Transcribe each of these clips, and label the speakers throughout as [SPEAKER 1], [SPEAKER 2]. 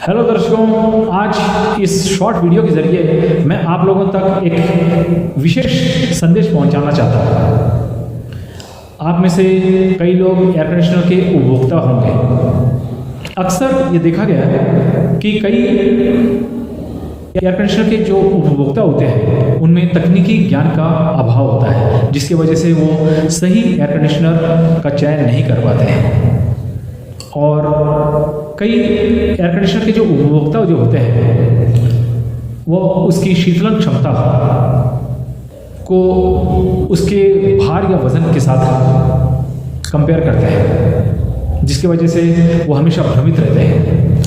[SPEAKER 1] Hello दर्शकों, आज इस शॉर्ट वीडियो के ज़रिए मैं आप लोगों तक एक विशेष संदेश पहुंचाना चाहता हूं। आप में से कई लोग एयर कंडीशनर के उपभोक्ता होंगे। अक्सर ये देखा गया है कि कई एयर कंडीशनर के जो उपभोक्ता होते हैं उनमें तकनीकी ज्ञान का अभाव होता है, जिसकी वजह से वो सही एयर कंडीशनर का चयन नहीं कर पाते हैं। और कई एयर कंडीशनर के जो उपभोक्ता जो होते हैं वो उसकी शीतलन क्षमता को उसके भार या वज़न के साथ कंपेयर करते हैं, जिसकी वजह से वो हमेशा भ्रमित रहते हैं।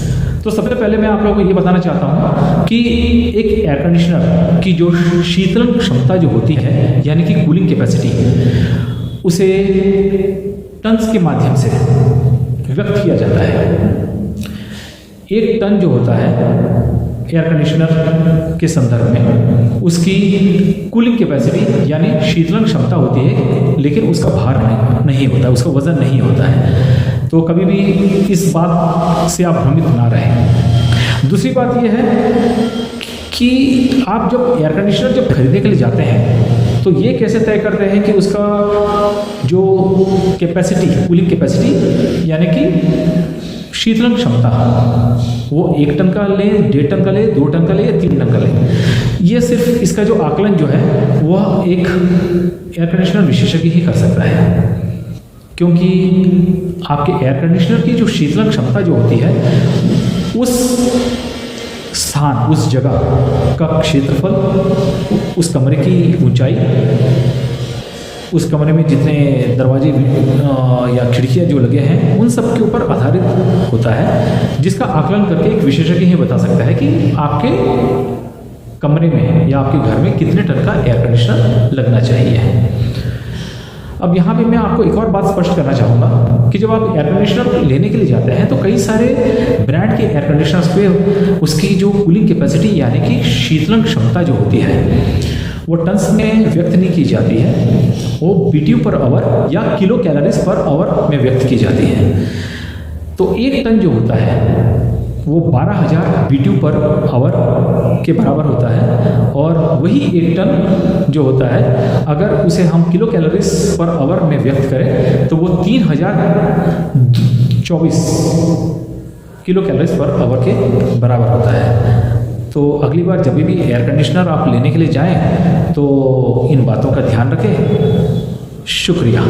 [SPEAKER 1] तो सबसे पहले मैं आप लोगों को ये बताना चाहता हूँ कि एक एयर कंडीशनर की जो शीतलन क्षमता जो होती है, यानी कि कूलिंग कैपेसिटी, उसे टन्स के माध्यम से व्यक्त किया जाता है। एक टन जो होता है एयर कंडीशनर के संदर्भ में, उसकी कूलिंग कैपेसिटी यानी शीतलन क्षमता होती है, लेकिन उसका भार नहीं होता, उसका वज़न नहीं होता है। तो कभी भी इस बात से आप भ्रमित ना रहें। दूसरी बात यह है कि आप जब एयर कंडीशनर जब खरीदने के लिए जाते हैं तो ये कैसे तय करते हैं कि उसका जो कैपेसिटी, कूलिंग कैपेसिटी यानी कि शीतलन क्षमता, वो 1 टन का ले, 1.5 टन का ले, 2 टन का ले या 3 टन का ले। ये सिर्फ इसका जो आकलन जो है वह एक एयर कंडीशनर विशेषज्ञ ही कर सकता है, क्योंकि आपके एयर कंडीशनर की जो शीतलन क्षमता जो होती है, उस स्थान, उस जगह का क्षेत्रफल, उस कमरे की ऊंचाई, उस कमरे में जितने दरवाजे या खिड़कियां जो लगे हैं, उन सब के ऊपर आधारित होता है, जिसका आकलन करके एक विशेषज्ञ ही बता सकता है कि आपके कमरे में या आपके घर में कितने टन का एयर कंडीशनर लगना चाहिए। अब यहाँ पे मैं आपको एक और बात स्पष्ट करना चाहूँगा कि जब आप एयर कंडीशनर लेने के लिए जाते हैं तो कई सारे ब्रांड के एयर कंडीशनर्स पे उसकी जो कूलिंग कैपेसिटी यानी कि शीतलन क्षमता जो होती है वो टन्स में व्यक्त नहीं की जाती है, वो BTU पर आवर या किलो कैलोरीज पर आवर में व्यक्त की जाती है। तो 1 टन जो होता है वो 12,000 BTU पर आवर के बराबर होता है, और वही 1 टन जो होता है अगर उसे हम किलो कैलोरीज पर आवर में व्यक्त करें तो वो 3024 किलो कैलोरीज पर आवर के बराबर होता है। तो अगली बार जब भी एयर कंडीशनर आप लेने के लिए जाएं तो इन बातों का ध्यान रखें। शुक्रिया।